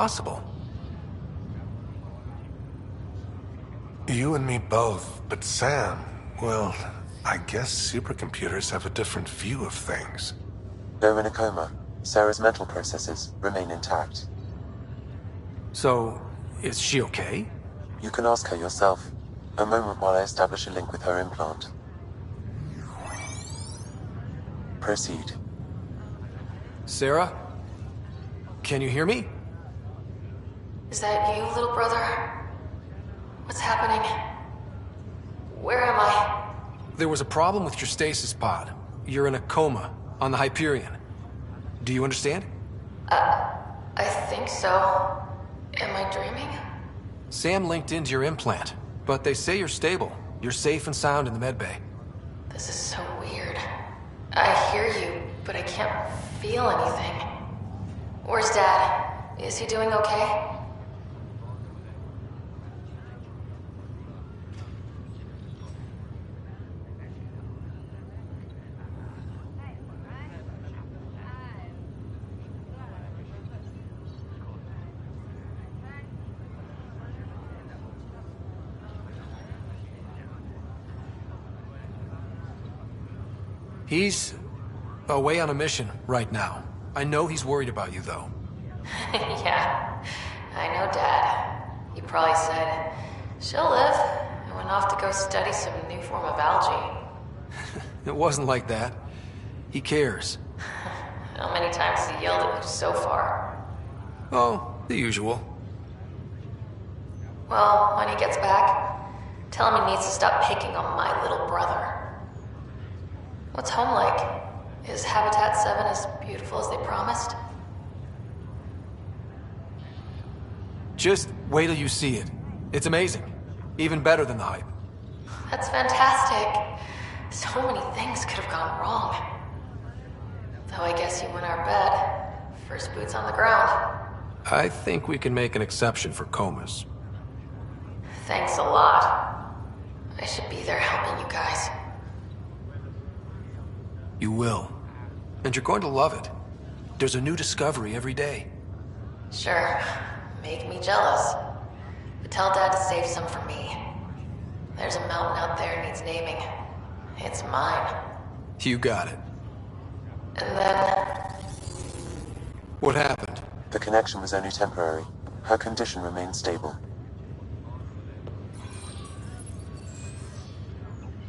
possible? You and me both, but Sam, well, I guess supercomputers have a different view of things. Though in a coma, Sarah's mental processes remain intact. So, is she okay? You can ask her yourself. A moment while I establish a link with her implant. Proceed. Sarah? Can you hear me? Is that you, little brother? What's happening? Where am I? There was a problem with your stasis pod. You're in a coma on the Hyperion. Do you understand? I think so. Am I dreaming? Sam linked into your implant, but they say you're stable. You're safe and sound in the medbay. This is so weird. I hear you, but I can't feel anything. Where's Dad? Is he doing okay? He's away on a mission right now. I know he's worried about you, though. Yeah, I know Dad. He probably said, she'll live, and went off to go study some new form of algae. It wasn't like that. He cares. How many times has he yelled at you so far? Oh, the usual. Well, when he gets back, tell him he needs to stop picking on my little brother. What's home like? Is Habitat 7 as beautiful as they promised? Just wait till you see it. It's amazing. Even better than the hype. That's fantastic. So many things could have gone wrong. Though I guess you win our bet. First boots on the ground. I think we can make an exception for comas. Thanks a lot. I should be there helping you guys. You will. And you're going to love it. There's a new discovery every day. Sure. Make me jealous. But tell Dad to save some for me. There's a mountain out there needs naming. It's mine. You got it. And then... What happened? The connection was only temporary. Her condition remained stable.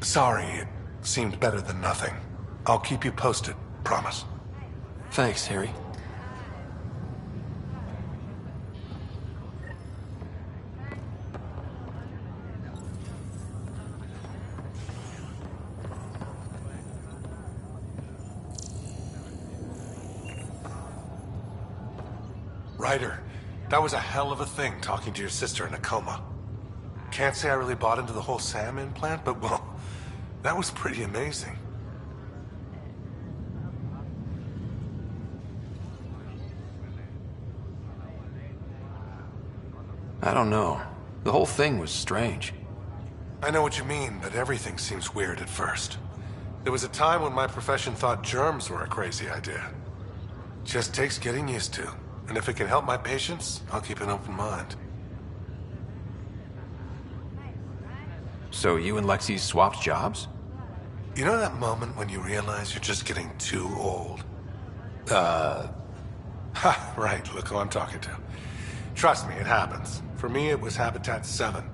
Sorry, it seemed better than nothing. I'll keep you posted, promise. Thanks, Harry. Ryder, that was a hell of a thing talking to your sister in a coma. Can't say I really bought into the whole Sam implant, but well, that was pretty amazing. I don't know. The whole thing was strange. I know what you mean, but everything seems weird at first. There was a time when my profession thought germs were a crazy idea. Just takes getting used to. And if it can help my patients, I'll keep an open mind. So you and Lexi swapped jobs? You know that moment when you realize you're just getting too old? Ha, right, look who I'm talking to. Trust me, it happens. For me, it was Habitat 7.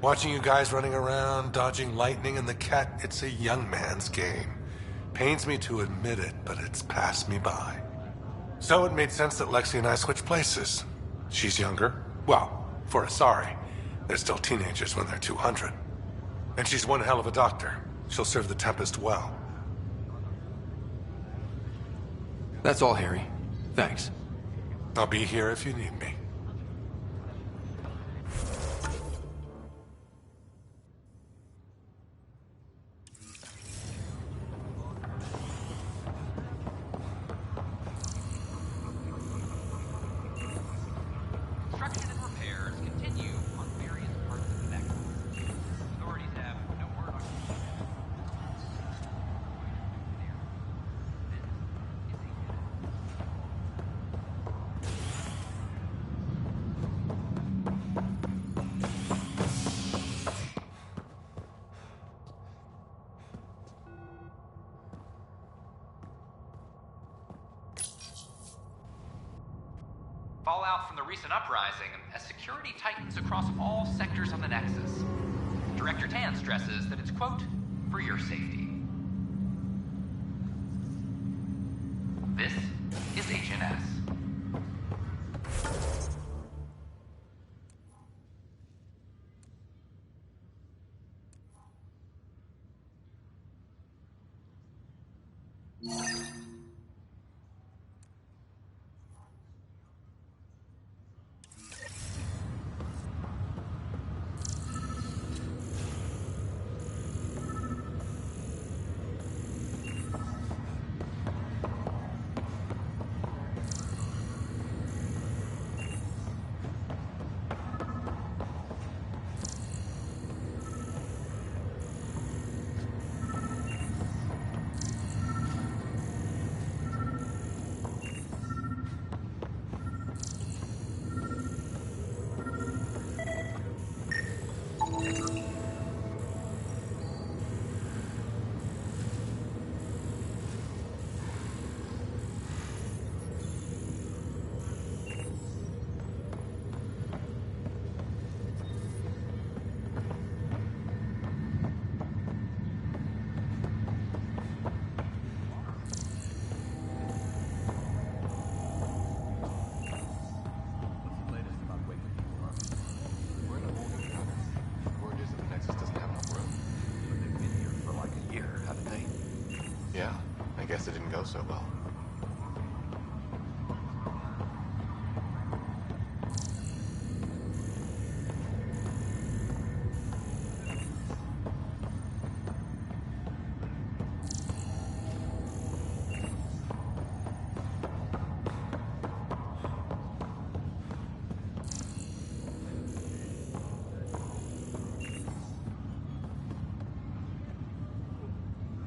Watching you guys running around, dodging lightning and the cat, it's a young man's game. Pains me to admit it, but it's passed me by. So it made sense that Lexi and I switched places. She's younger. Well, for Asari. They're still teenagers when they're 200. And she's one hell of a doctor. She'll serve the Tempest well. That's all, Harry. Thanks. I'll be here if you need me. Construction and repairs continue on various parts of the neck. Authorities have no word on Fallout from the recent uprising as security tightens across all sectors of the Nexus. Director Tan stresses that it's, quote, for your safety. This is Agent S. Yeah, I guess it didn't go so well.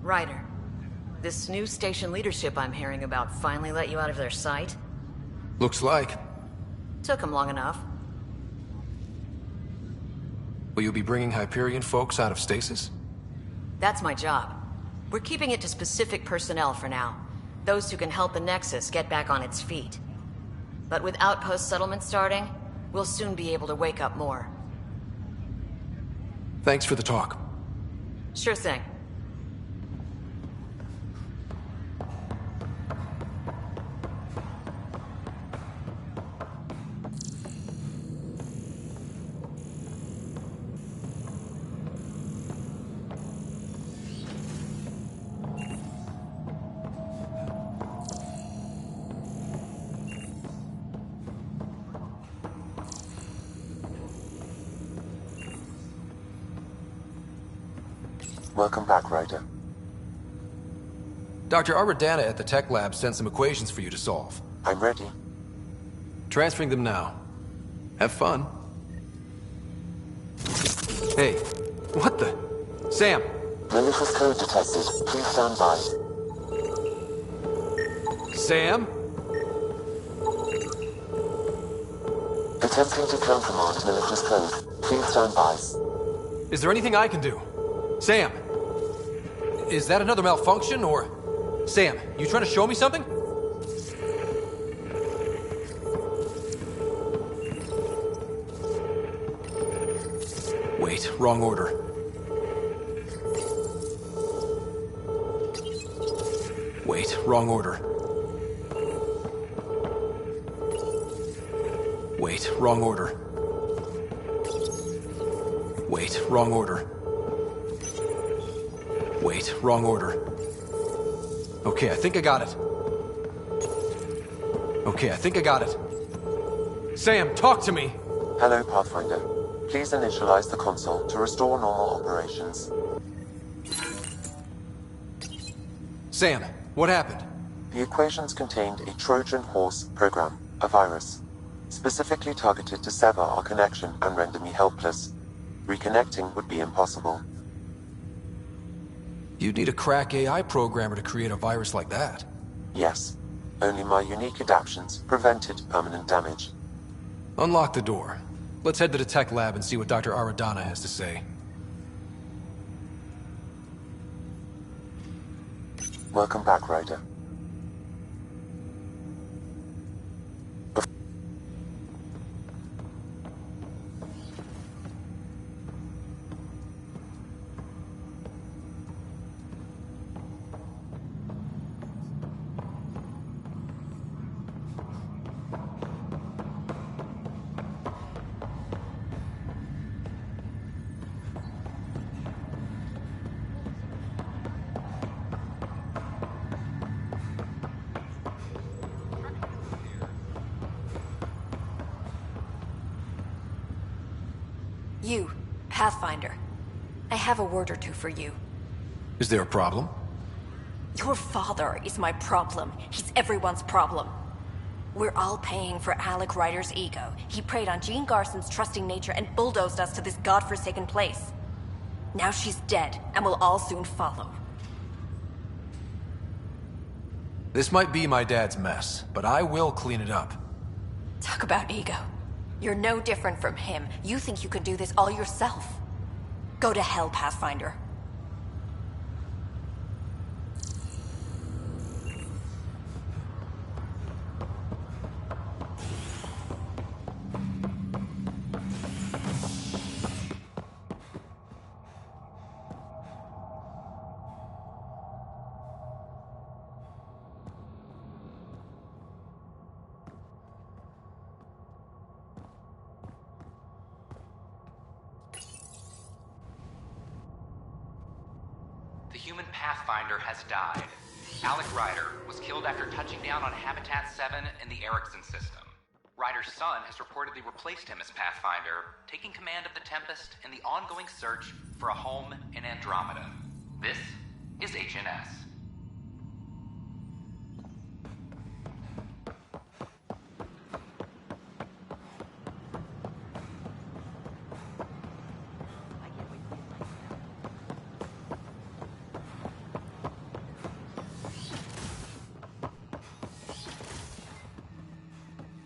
Ryder, this new station leadership I'm hearing about finally let you out of their sight? Looks like. Took them long enough. Will you be bringing Hyperion folks out of stasis? That's my job. We're keeping it to specific personnel for now. Those who can help the Nexus get back on its feet. But with outpost settlement starting, we'll soon be able to wake up more. Thanks for the talk. Sure thing. Welcome back, Ryder. Dr. Aradana at the tech lab sent some equations for you to solve. I'm ready. Transferring them now. Have fun. Hey, what the? Sam! Malicious code detected. Please stand by. Sam? Attempting to countermand malicious code. Please stand by. Is there anything I can do? Sam! Is that another malfunction, or... Sam, you trying to show me something? Wait, wrong order. Wait, wrong order. Wait, wrong order. Wait, wrong order. Wait, wrong order. Okay, I think I got it. Okay, I think I got it. Sam, talk to me! Hello, Pathfinder. Please initialize the console to restore normal operations. Sam, what happened? The equations contained a Trojan horse program, a virus, specifically targeted to sever our connection and render me helpless. Reconnecting would be impossible. You'd need a crack AI programmer to create a virus like that. Yes. Only my unique adaptions prevented permanent damage. Unlock the door. Let's head to the tech lab and see what Dr. Aradana has to say. Welcome back, Ryder. You, Pathfinder. I have a word or two for you. Is there a problem? Your father is my problem. He's everyone's problem. We're all paying for Alec Ryder's ego. He preyed on Jean Garson's trusting nature and bulldozed us to this godforsaken place. Now she's dead, and we'll all soon follow. This might be my dad's mess, but I will clean it up. Talk about ego. You're no different from him. You think you can do this all yourself. Go to hell, Pathfinder. The human Pathfinder has died. Alec Ryder was killed after touching down on Habitat 7 in the Erickson system. Ryder's son has reportedly replaced him as Pathfinder, taking command of the Tempest in the ongoing search for a home in Andromeda. This is HNS.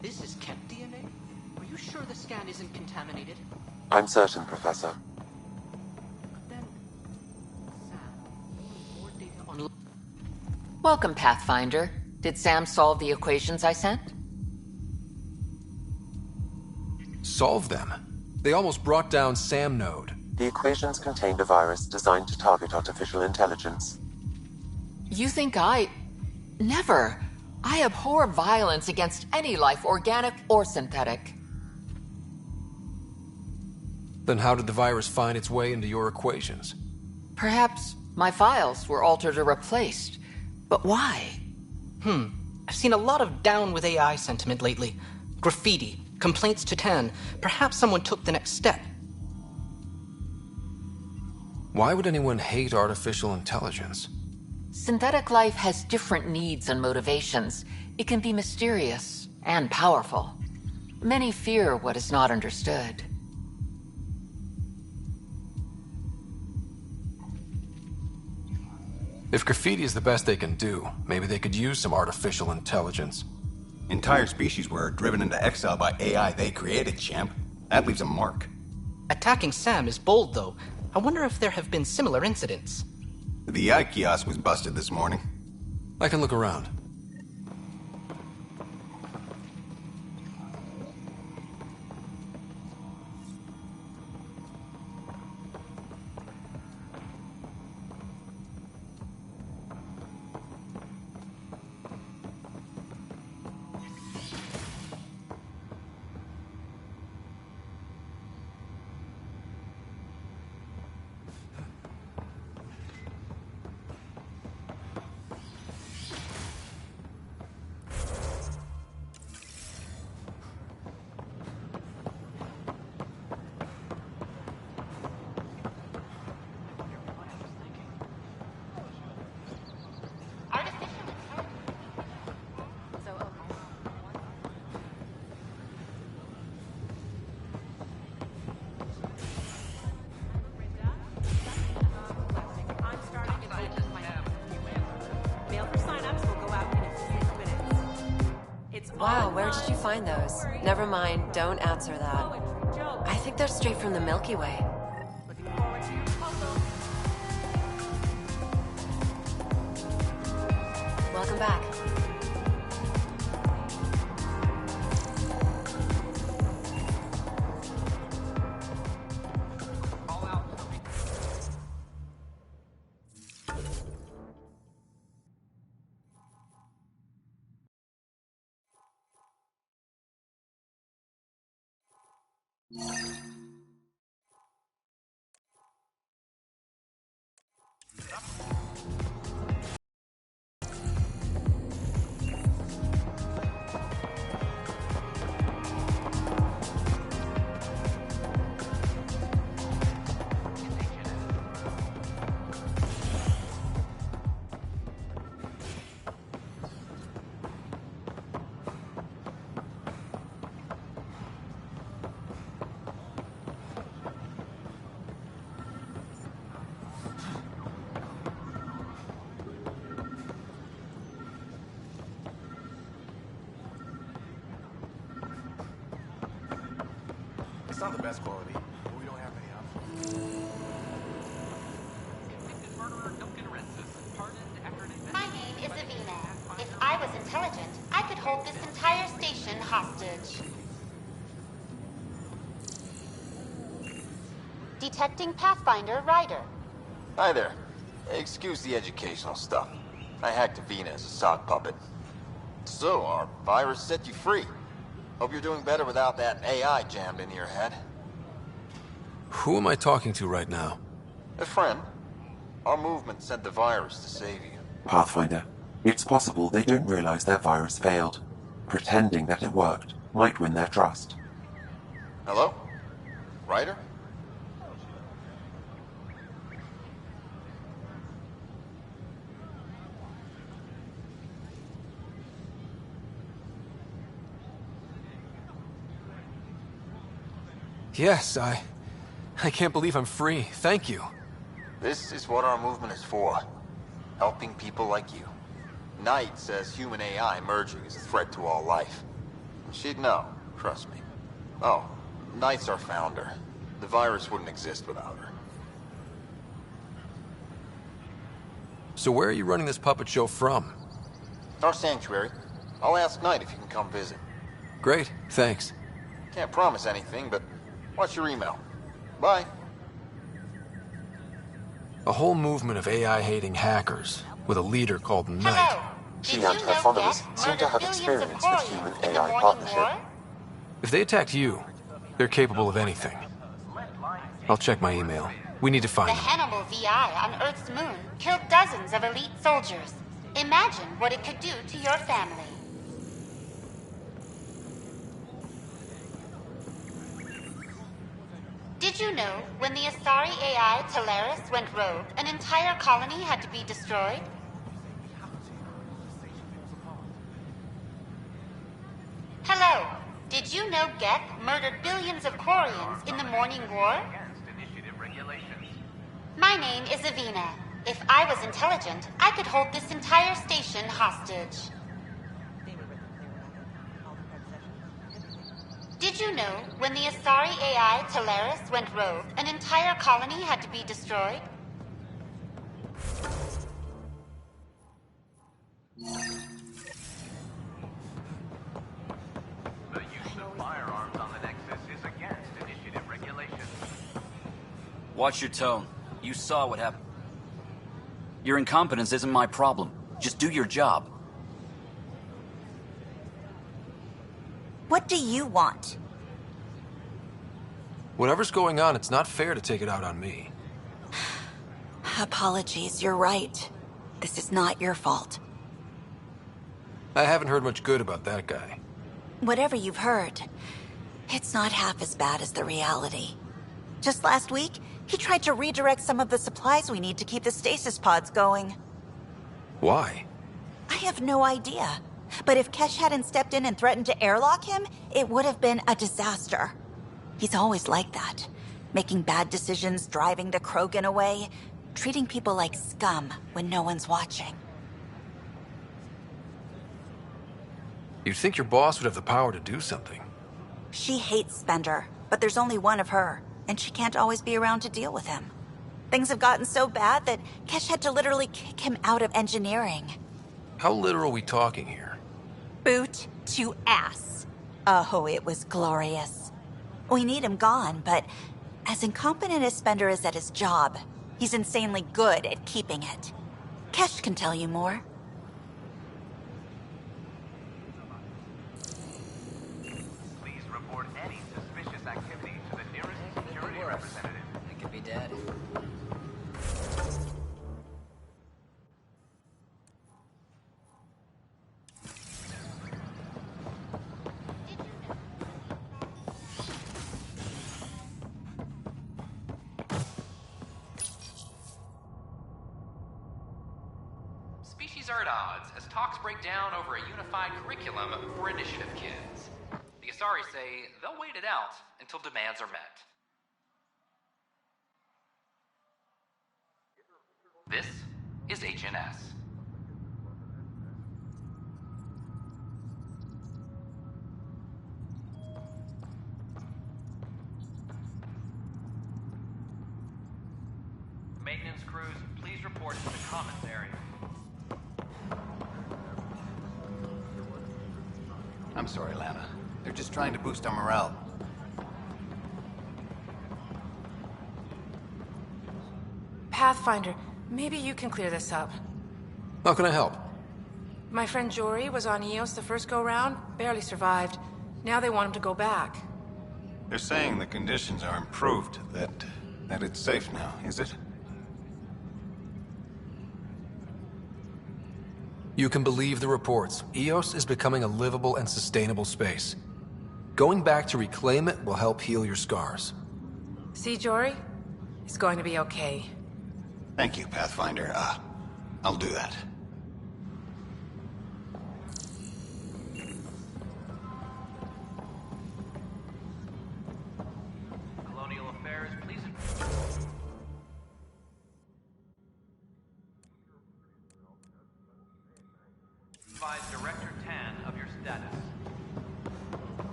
This is kept DNA? Are you sure the scan isn't contaminated? I'm certain, Professor. Then... Sam, more data on... Welcome, Pathfinder. Did Sam solve the equations I sent? Solve them? They almost brought down Sam Node. The equations contained a virus designed to target artificial intelligence. You think I... Never. I abhor violence against any life, organic or synthetic. Then how did the virus find its way into your equations? Perhaps my files were altered or replaced. But why? I've seen a lot of down with AI sentiment lately. Graffiti, complaints to 10. Perhaps someone took the next step. Why would anyone hate artificial intelligence? Synthetic life has different needs and motivations. It can be mysterious and powerful. Many fear what is not understood. If graffiti is the best they can do, maybe they could use some artificial intelligence. Entire species were driven into exile by AI they created, champ. That leaves a mark. Attacking Sam is bold, though. I wonder if there have been similar incidents. The AI kiosk was busted this morning. I can look around. Wow, where did you find those? Never mind, don't answer that. I think they're straight from the Milky Way. Welcome back. not the best quality, but we don't have any options. Convicted murderer Duncan Rensis, pardoned after an My name is Avina. If I was intelligent, I could hold this entire station hostage. Detecting Pathfinder Ryder. Hi there. Excuse the educational stuff. I hacked Avina as a sock puppet. So, our virus set you free. Hope you're doing better without that AI jammed into your head. Who am I talking to right now? A friend. Our movement sent the virus to save you. Pathfinder, it's possible they don't realize their virus failed. Pretending that it worked might win their trust. Hello? Ryder? Yes, I can't believe I'm free. Thank you. This is what our movement is for. Helping people like you. Knight says human AI merging is a threat to all life. She'd know, trust me. Oh, Knight's our founder. The virus wouldn't exist without her. So where are you running this puppet show from? Our sanctuary. I'll ask Knight if you can come visit. Great, thanks. Can't promise anything, but watch your email. Bye. A whole movement of AI-hating hackers with a leader called Knight. Hello. She and her followers seem to have experience with human-AI partnership. If they attacked you, they're capable of anything. I'll check my email. We need to find The them. Hannibal VI on Earth's moon killed dozens of elite soldiers. Imagine what it could do to your family. Did you know when the Asari AI Talaris went rogue, an entire colony had to be destroyed? Hello. Did you know Geth murdered billions of Quarians in the Morning War? My name is Avina. If I was intelligent, I could hold this entire station hostage. Did you know when the Asari AI Talaris went rogue, an entire colony had to be destroyed? The use of firearms on the Nexus is against initiative regulations. Watch your tone. You saw what happened. Your incompetence isn't my problem. Just do your job. What do you want? Whatever's going on, it's not fair to take it out on me. Apologies, you're right. This is not your fault. I haven't heard much good about that guy. Whatever you've heard, it's not half as bad as the reality. Just last week, he tried to redirect some of the supplies we need to keep the stasis pods going. Why? I have no idea. But if Kesh hadn't stepped in and threatened to airlock him, it would have been a disaster. He's always like that. Making bad decisions, driving the Krogan away, treating people like scum when no one's watching. You'd think your boss would have the power to do something. She hates Spender, but there's only one of her, and she can't always be around to deal with him. Things have gotten so bad that Kesh had to literally kick him out of engineering. How literal are we talking here? Boot to ass. Oh, it was glorious. We need him gone, but as incompetent as Spender is at his job, he's insanely good at keeping it. Kesh can tell you more. Please report any suspicious activity to the nearest security representative. I could be dead. Species are at odds as talks break down over a unified curriculum for initiative kids. The Asari say they'll wait it out until demands are met. This is HNS. Maintenance crews, please report to the commons area. I'm sorry, Lana. They're just trying to boost our morale. Pathfinder, maybe you can clear this up. How can I help? My friend Jory was on EOS the first go-round, barely survived. Now they want him to go back. They're saying the conditions are improved, that it's safe now, is it? You can believe the reports. EOS is becoming a livable and sustainable space. Going back to reclaim it will help heal your scars. See, Jory? It's going to be okay. Thank you, Pathfinder. I'll do that. Colonial Affairs, please. Advise Director Tan of your status.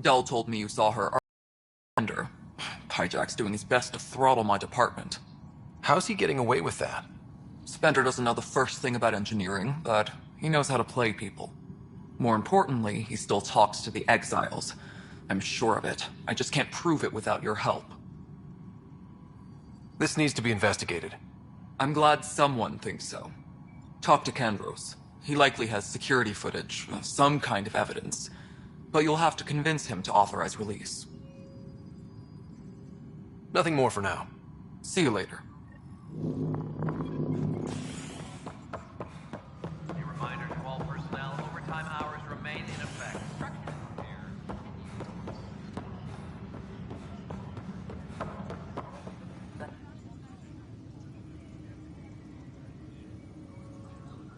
Dell told me you saw her under. Hijack's doing his best to throttle my department. How's he getting away with that? Spender doesn't know the first thing about engineering, but he knows how to play people. More importantly, he still talks to the exiles. I'm sure of it. I just can't prove it without your help. This needs to be investigated. I'm glad someone thinks so. Talk to Kandros. He likely has security footage, some kind of evidence. But you'll have to convince him to authorize release. Nothing more for now. See you later. A reminder to all personnel, overtime hours remain in effect.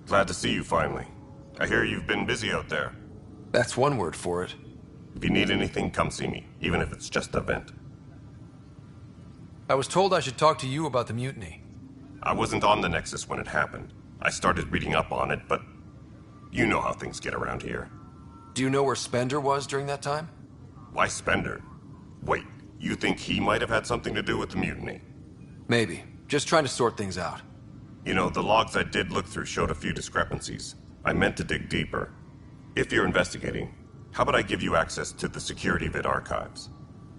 Glad to see you finally. I hear you've been busy out there. That's one word for it. If you need anything, come see me, even if it's just a vent. I was told I should talk to you about the mutiny. I wasn't on the Nexus when it happened. I started reading up on it, but you know how things get around here. Do you know where Spender was during that time? Why Spender? Wait, you think he might have had something to do with the mutiny? Maybe. Just trying to sort things out. You know, the logs I did look through showed a few discrepancies. I meant to dig deeper. If you're investigating, how about I give you access to the security vid archives?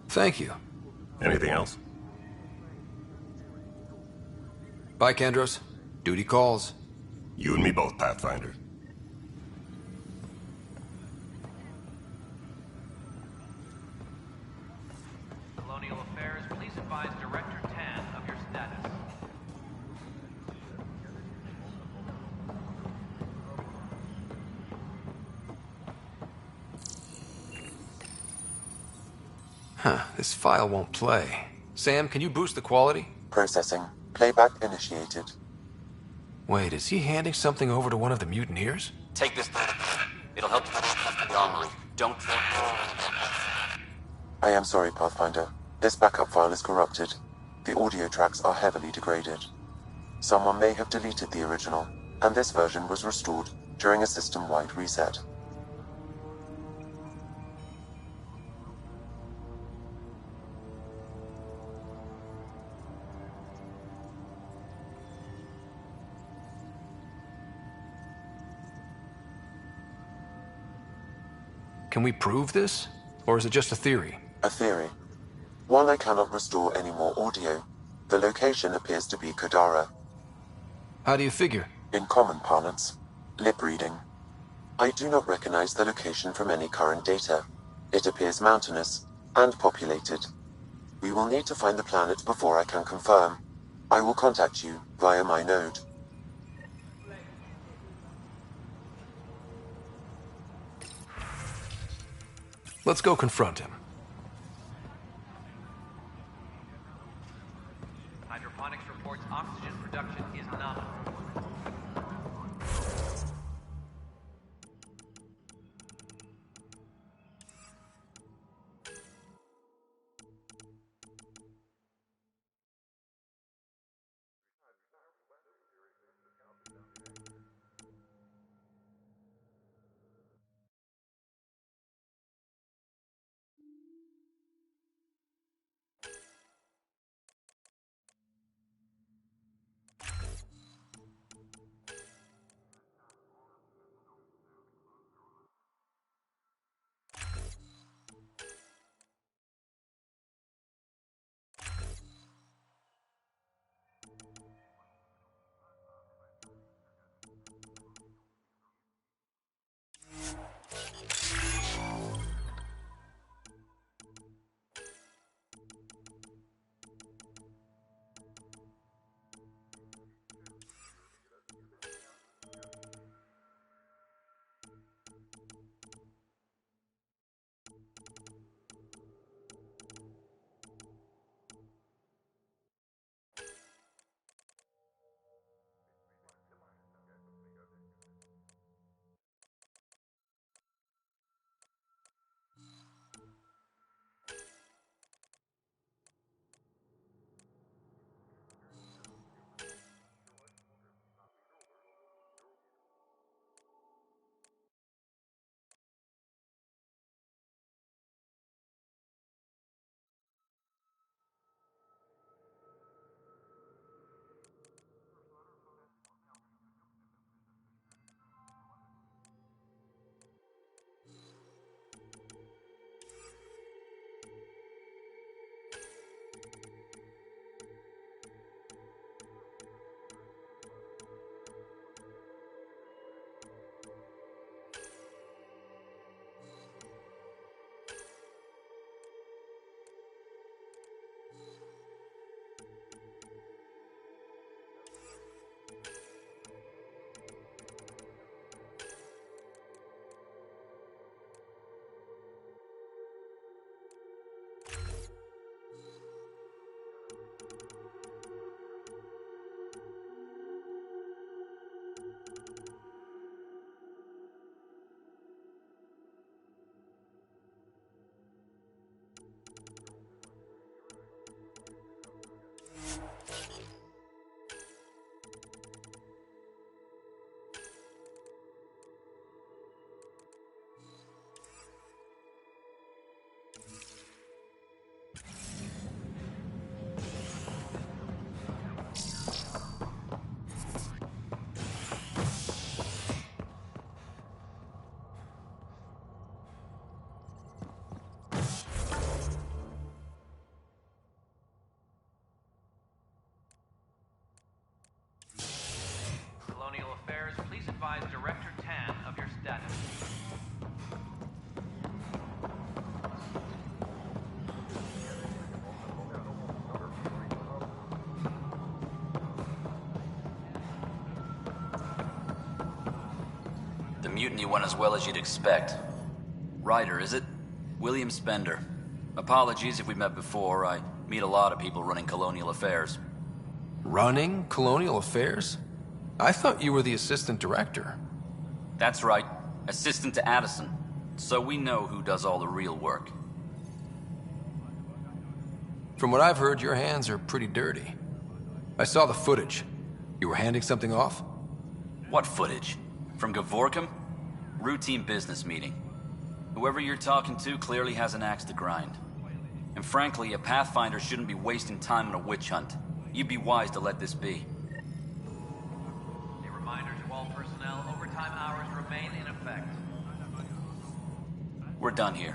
Thank you. Anything else? Bye, Kandros. Duty calls. You and me both, Pathfinder. Colonial Affairs, please advise Director Tan of your status. Huh, this file won't play. Sam, can you boost the quality? Processing. Playback initiated. Wait, is he handing something over to one of the mutineers? Take this. It'll help you the armory. Don't. I am sorry, Pathfinder. This backup file is corrupted. The audio tracks are heavily degraded. Someone may have deleted the original, and this version was restored during a system-wide reset. Can we prove this? Or is it just a theory? A theory. While I cannot restore any more audio, the location appears to be Kadara. How do you figure? In common parlance, lip reading. I do not recognize the location from any current data. It appears mountainous and populated. We will need to find the planet before I can confirm. I will contact you via my node. Let's go confront him. Hydroponics reports oxygen production is nominal. mutiny went as well as you'd expect. Ryder, is it? William Spender. Apologies if we met before. I meet a lot of people running colonial affairs. Running colonial affairs? I thought you were the assistant director. That's right. Assistant to Addison. So we know who does all the real work. From what I've heard, your hands are pretty dirty. I saw the footage. You were handing something off? What footage? From Gavorkum? Routine business meeting. Whoever you're talking to clearly has an axe to grind. And frankly, a Pathfinder shouldn't be wasting time on a witch hunt. You'd be wise to let this be. A reminder to all personnel, overtime hours remain in effect. We're done here.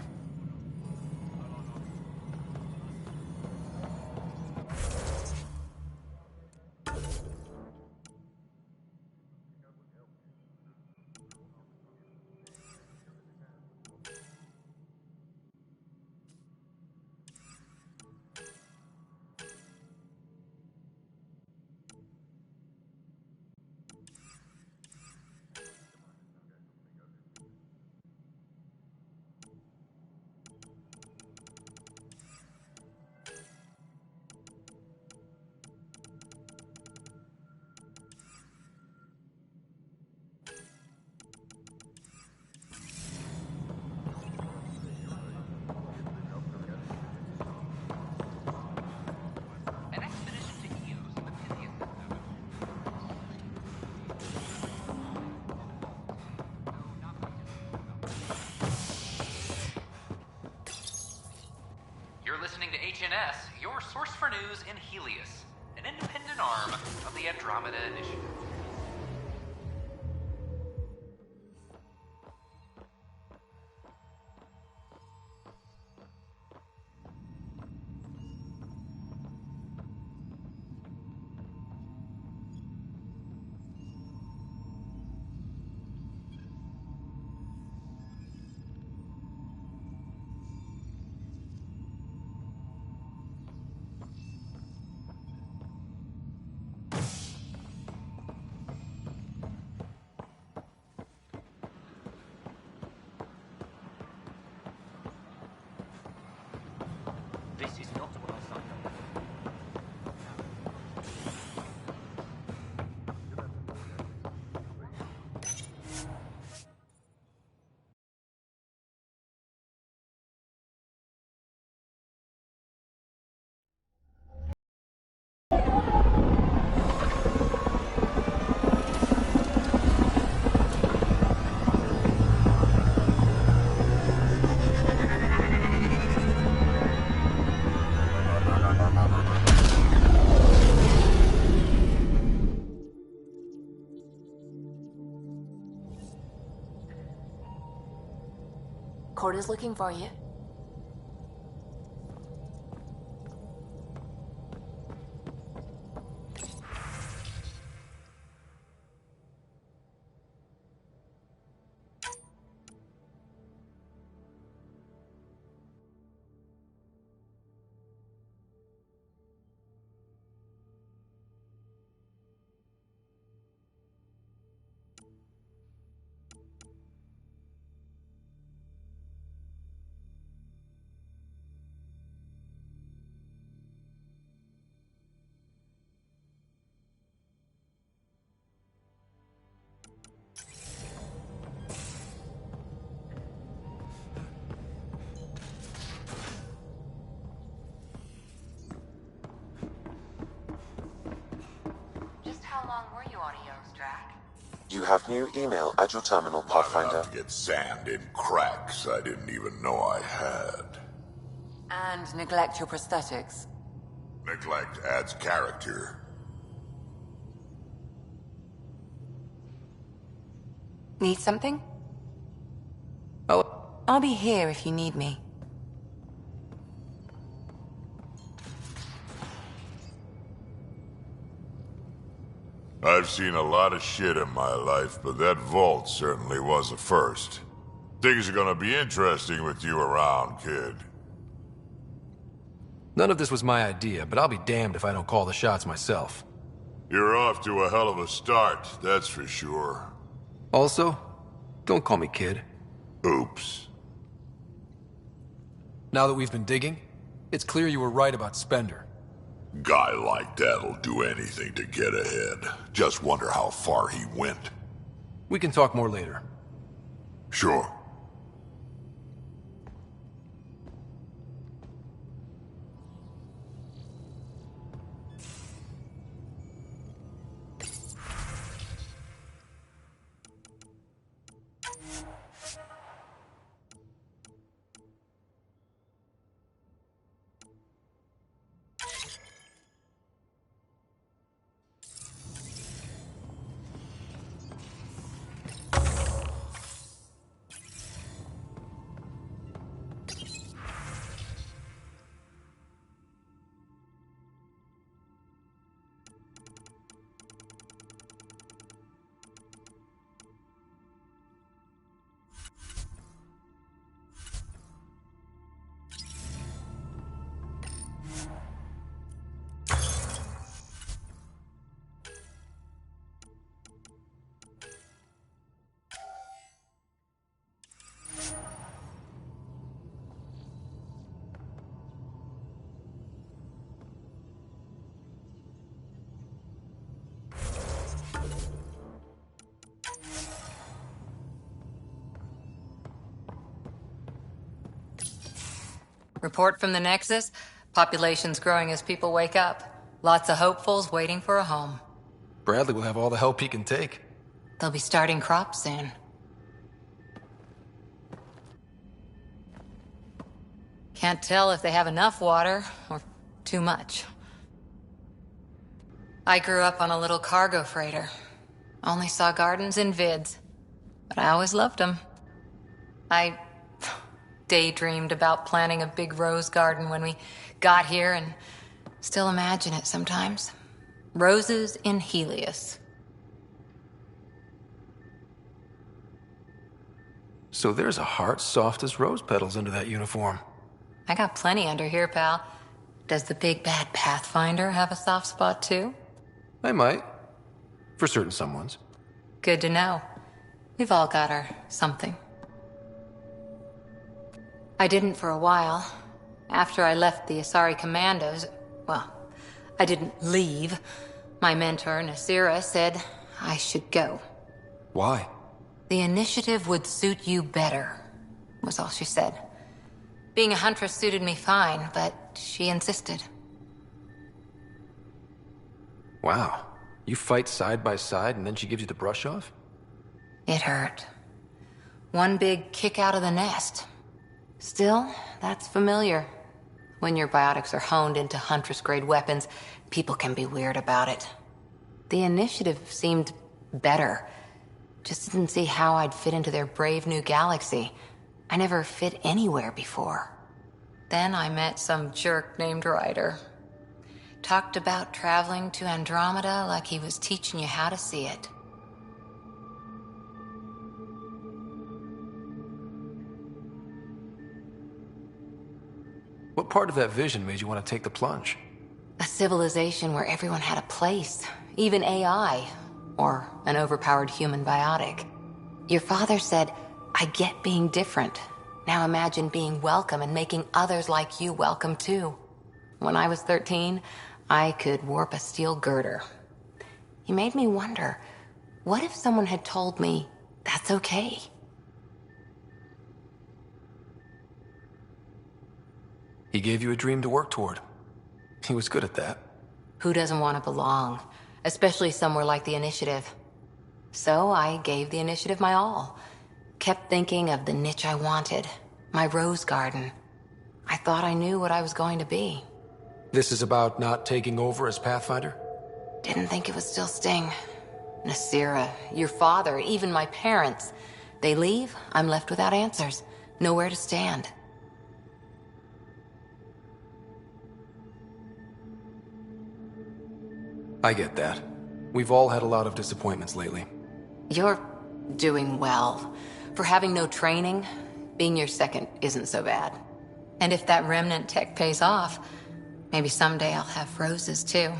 Listening to HNS, your source for news in Helios, an independent arm of the Andromeda Initiative. This is not what I signed up for. Corda's looking for you. You have new email at your terminal, Pathfinder. Get sand in cracks I didn't even know I had. And neglect your prosthetics. Neglect adds character. Need something? I'll be here if you need me. I've seen a lot of shit in my life, but that vault certainly was a first. Things are gonna be interesting with you around, kid. None of this was my idea, but I'll be damned if I don't call the shots myself. You're off to a hell of a start, that's for sure. Also, Don't call me kid. Oops. Now that we've been digging, it's clear you were right about Spender. Guy like that'll do anything to get ahead. Just wonder how far he went. We can talk more later. Sure. Report from the Nexus. Population's growing as people wake up. Lots of hopefuls waiting for a home. Bradley will have all the help he can take. They'll be starting crops soon. Can't tell if they have enough water or too much. I grew up on a little cargo freighter. Only saw gardens in vids, but I always loved them. I daydreamed about planting a big rose garden when we got here and still imagine it sometimes. Roses in Helios. So there's a heart soft as rose petals under that uniform. I got plenty under here, pal. Does the big bad Pathfinder have a soft spot too? I might. For certain someones. Good to know. We've all got our something. I didn't for a while. After I left the Asari Commandos, well, I didn't leave. My mentor, Nasira, said I should go. Why? The initiative would suit you better, was all she said. Being a huntress suited me fine, but she insisted. Wow. You fight side by side and then she gives you the brush off? It hurt. One big kick out of the nest. Still, that's familiar. When your biotics are honed into Huntress-grade weapons, people can be weird about it. The initiative seemed better. Just didn't see how I'd fit into their brave new galaxy. I never fit anywhere before. Then I met some jerk named Ryder. Talked about traveling to Andromeda like he was teaching you how to see it. What part of that vision made you want to take the plunge? A civilization where everyone had a place, even AI, or an overpowered human biotic. Your father said, I get being different. Now imagine being welcome and making others like you welcome too. When I was 13, I could warp a steel girder. He made me wonder, what if someone had told me that's okay? He gave you a dream to work toward. He was good at that. Who doesn't want to belong? Especially somewhere like the Initiative. So I gave the Initiative my all. Kept thinking of the niche I wanted. My rose garden. I thought I knew what I was going to be. This is about not taking over as Pathfinder? Didn't think it would still sting. Nasira, your father, even my parents. They leave, I'm left without answers. Nowhere to stand. I get that. We've all had a lot of disappointments lately. You're doing well. For having no training, being your second isn't so bad. And if that remnant tech pays off, maybe someday I'll have roses too.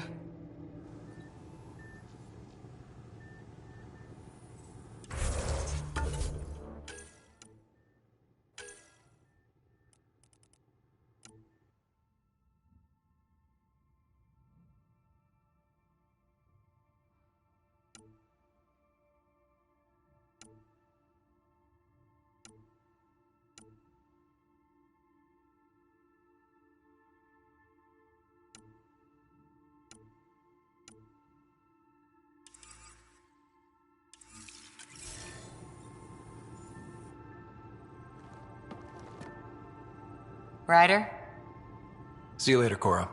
Ryder? See you later, Cora.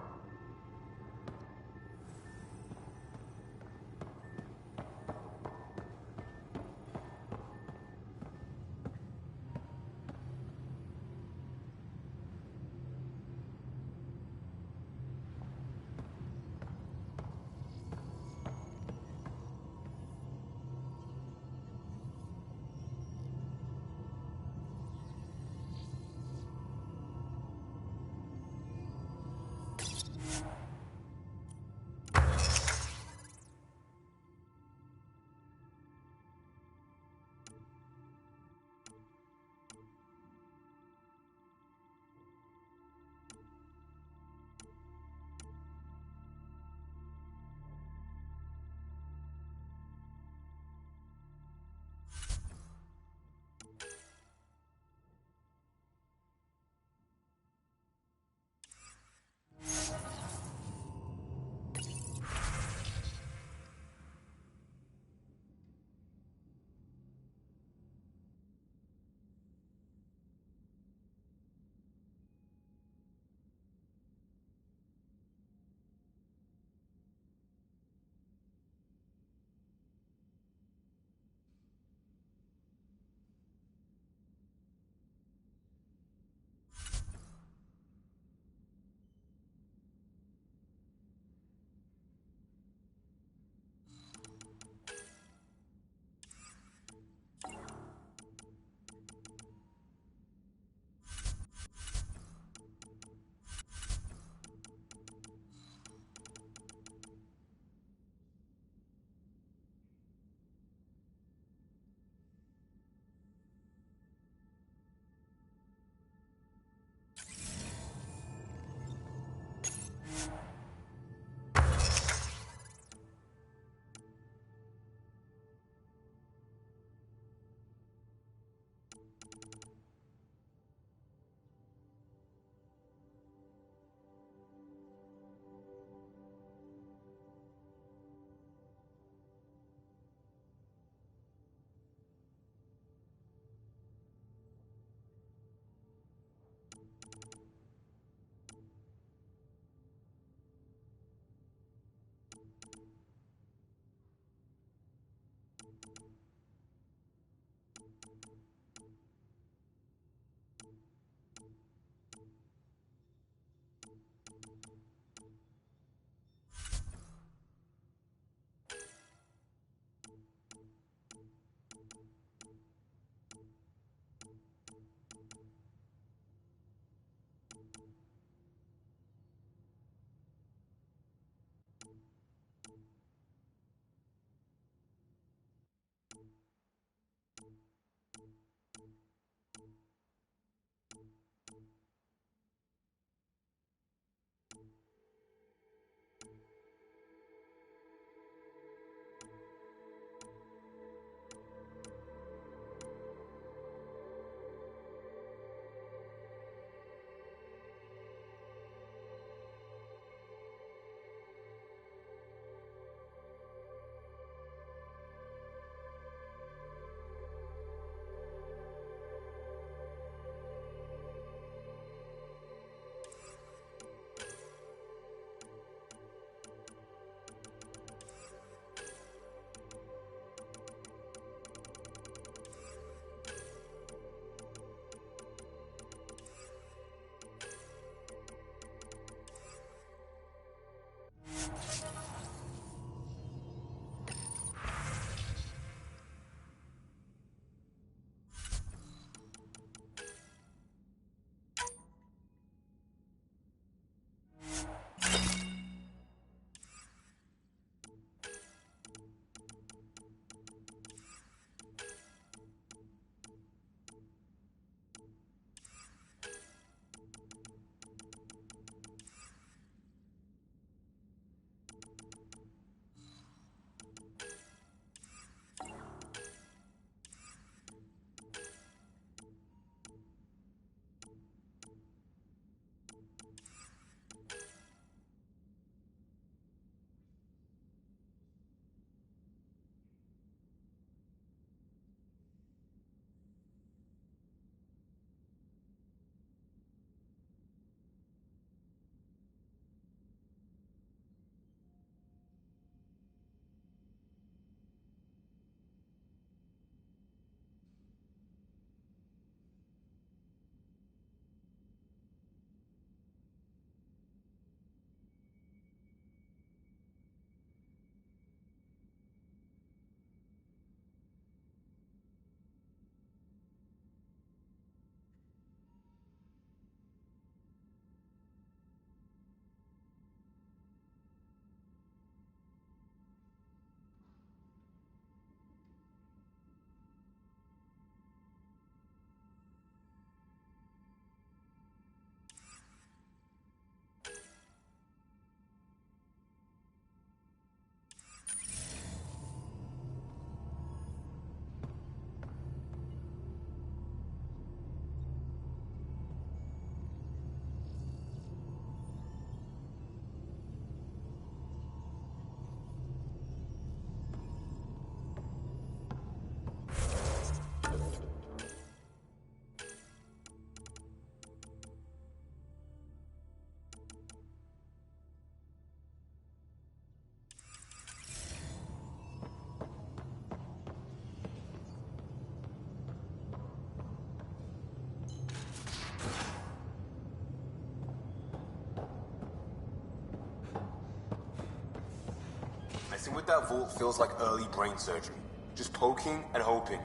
Messing with that vault feels like early brain surgery. Just poking and hoping.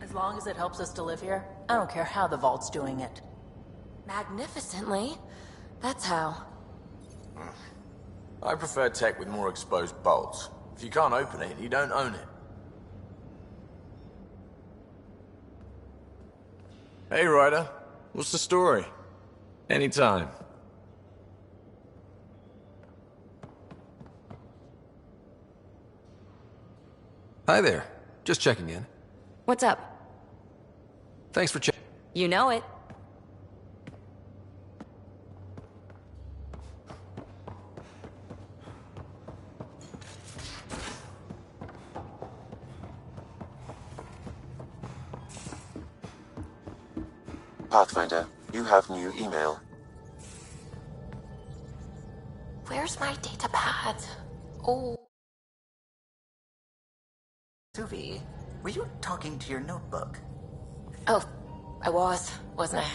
As long as it helps us to live here, I don't care how the vault's doing it. Magnificently. That's how. I prefer tech with more exposed bolts. If you can't open it, you don't own it. Hey, Ryder. What's the story? Anytime. Hi there. Just checking in. What's up? Thanks for checking. You know it. Pathfinder, you have new email. Where's my data pad? Oh. Suvi, were you talking to your notebook? Oh, I wasn't I?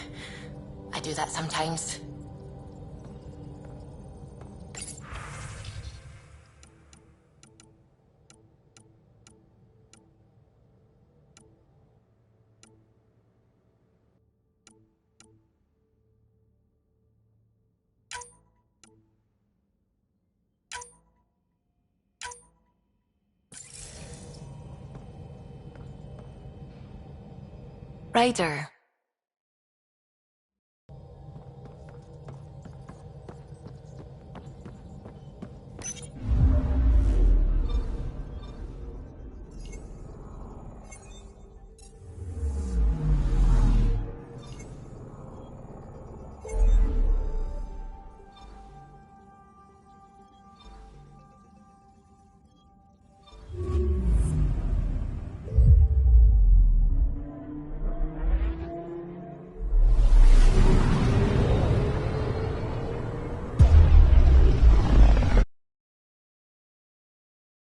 I do that sometimes. Ryder,